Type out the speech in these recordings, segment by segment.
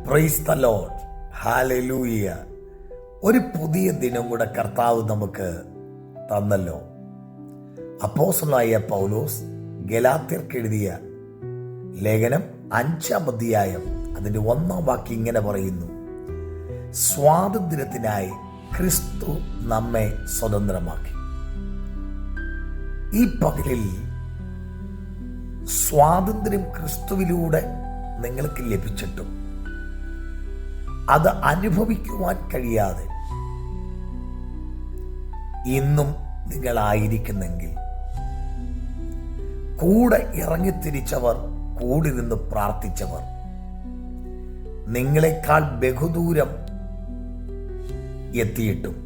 Praise the Lord. Hallelujah. ഒരു പുതിയ ദിനം കൂടെ കർത്താവ് നമുക്ക് തന്നല്ലോ. അപ്പോസ്തലനായ പൗലോസ് ഗലാത്യർക്ക് എഴുതിയ ലേഖനം 5-ാം അധ്യായം അതിൻ്റെ 1-ാം വാക്യം ഇങ്ങനെ പറയുന്നു: സ്വാതന്ത്ര്യത്തിനായി ക്രിസ്തു നമ്മെ സ്വതന്ത്രമാക്കി. ഈ പകലിൽ സ്വാതന്ത്ര്യം ക്രിസ്തുവിലൂടെ നിങ്ങൾക്ക് ലഭിച്ചിട്ടും അത് അനുഭവിക്കുവാൻ കഴിയാതെ ഇന്നും നിങ്ങളായിരിക്കുന്നെങ്കിൽ, കൂടെ ഇറങ്ങിത്തിരിച്ചവർ, കൂടി നിന്ന് പ്രാർത്ഥിച്ചവർ, നിങ്ങളെക്കാൾ ബഹുദൂരം എത്തിയിട്ടും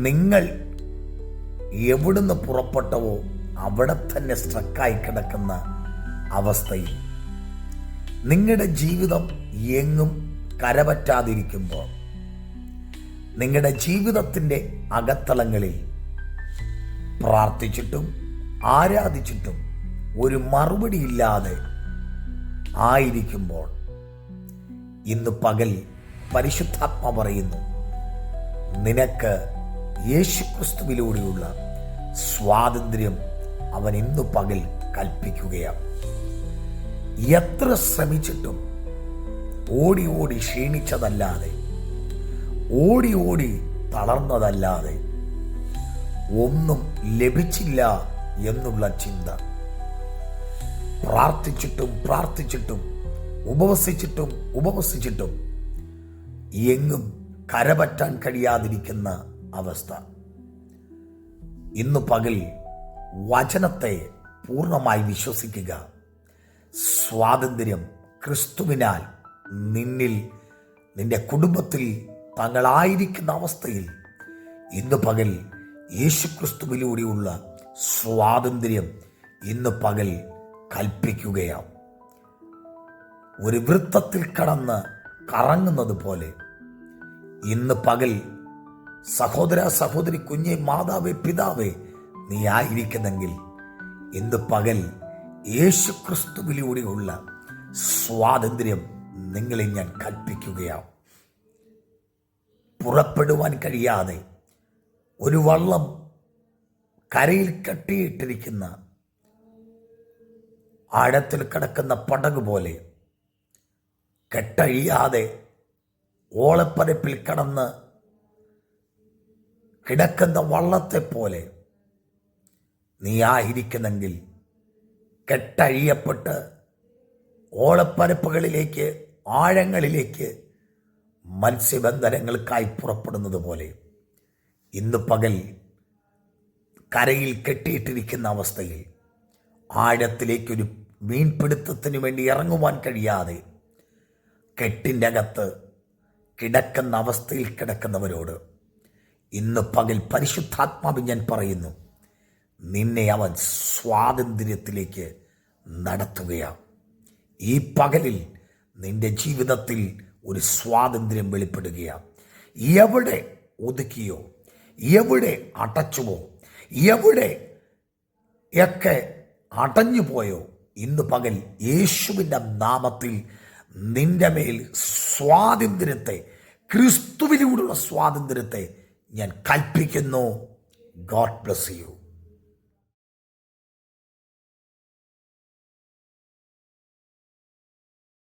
നിങ്ങൾ എവിടുന്ന് പുറപ്പെട്ടവോ അവിടെ തന്നെ സ്ട്രക്കായി കിടക്കുന്ന അവസ്ഥയിൽ നിങ്ങളുടെ ജീവിതം എങ്ങും കരപറ്റാതിരിക്കുമ്പോൾ, നിങ്ങളുടെ ജീവിതത്തിൻ്റെ അകത്തളങ്ങളിൽ പ്രാർത്ഥിച്ചിട്ടും ആരാധിച്ചിട്ടും ഒരു മറുപടി ഇല്ലാതെ ആയിരിക്കുമ്പോൾ, ഇന്ന് പകൽ പരിശുദ്ധാത്മ പറയുന്നു, നിനക്ക് യേശുക്രിസ്തുവിലൂടെയുള്ള സ്വാതന്ത്ര്യം അവൻ ഇന്ന് പകൽ കൽപ്പിക്കുകയാണ്. എത്ര ശ്രമിച്ചിട്ടും ഓടി ഓടി ക്ഷീണിച്ചതല്ലാതെ, ഓടി ഓടി തളർന്നതല്ലാതെ ഒന്നും ലഭിച്ചില്ല എന്നുള്ള ചിന്ത, പ്രാർത്ഥിച്ചിട്ടും പ്രാർത്ഥിച്ചിട്ടും ഉപവസിച്ചിട്ടും ഉപവസിച്ചിട്ടും എങ്ങും കരപറ്റാൻ കഴിയാതിരിക്കുന്ന അവസ്ഥ. ഇന്ന് പകൽ വചനത്തെ പൂർണ്ണമായി വിശ്വസിക്കുക. സ്വാതന്ത്ര്യം ക്രിസ്തുവിനാൽ നിന്നിൽ, നിന്റെ കുടുംബത്തിൽ തങ്ങളായിരിക്കുന്ന അവസ്ഥയിൽ ഇന്ന് പകൽ യേശുക്രിസ്തുവിലൂടെയുള്ള സ്വാതന്ത്ര്യം ഇന്ന് പകൽ കൽപ്പിക്കുകയാണ്. ഒരു വൃത്തത്തിൽ കടന്ന് കറങ്ങുന്നത് പോലെ ഇന്ന് പകൽ സഹോദര സഹോദരി, കുഞ്ഞെ, മാതാവേ, പിതാവേ, നീ ആയിരിക്കുന്നെങ്കിൽ ഇന്ന് പകൽ യേശുക്രിസ്തുവിലൂടെയുള്ള സ്വാതന്ത്ര്യം നിങ്ങളെ ഞാൻ കൽപ്പിക്കുകയാണ്. പുറപ്പെടുവാൻ കഴിയാതെ ഒരു വള്ളം കരയിൽ കെട്ടിയിട്ടിരിക്കുന്ന ആഴത്തിൽ കിടക്കുന്ന പടക് പോലെ, കെട്ടഴിയാതെ ഓളപ്പരപ്പിൽ കടന്ന് കിടക്കുന്ന വള്ളത്തെ പോലെ നീ ആയിരിക്കുന്നെങ്കിൽ, കെട്ടഴിയപ്പെട്ട് ഓളപ്പരപ്പുകളിലേക്ക്, ആഴങ്ങളിലേക്ക് മത്സ്യബന്ധനങ്ങൾക്കായി പുറപ്പെടുന്നത് പോലെ ഇന്ന് പകൽ കരയിൽ കെട്ടിയിട്ടിരിക്കുന്ന അവസ്ഥയിൽ ആഴത്തിലേക്കൊരു മീൻപിടുത്തത്തിന് വേണ്ടി ഇറങ്ങുവാൻ കഴിയാതെ കെട്ടിൻ്റെ അകത്ത് കിടക്കുന്ന അവസ്ഥയിൽ കിടക്കുന്നവരോട് ഇന്ന് പകൽ പരിശുദ്ധാത്മാവിൽ ഞാൻ പറയുന്നു, നിന്നെ അവൻ സ്വാതന്ത്ര്യത്തിലേക്ക് നടത്തുകയാണ്. ഈ പകലിൽ നിന്റെ ജീവിതത്തിൽ ഒരു സ്വാതന്ത്ര്യം വെളിപ്പെടുകയാണ്. എവിടെ ഒതുക്കിയോ, എവിടെ അടച്ചുവോ, എവിടെ ഒക്കെ അടഞ്ഞുപോയോ, ഇന്ന് പകൽ യേശുവിൻ്റെ നാമത്തിൽ നിന്റെ മേൽ സ്വാതന്ത്ര്യത്തെ, ക്രിസ്തുവിലൂടെയുള്ള സ്വാതന്ത്ര്യത്തെ ഞാൻ കൽപ്പിക്കുന്നു. God bless you.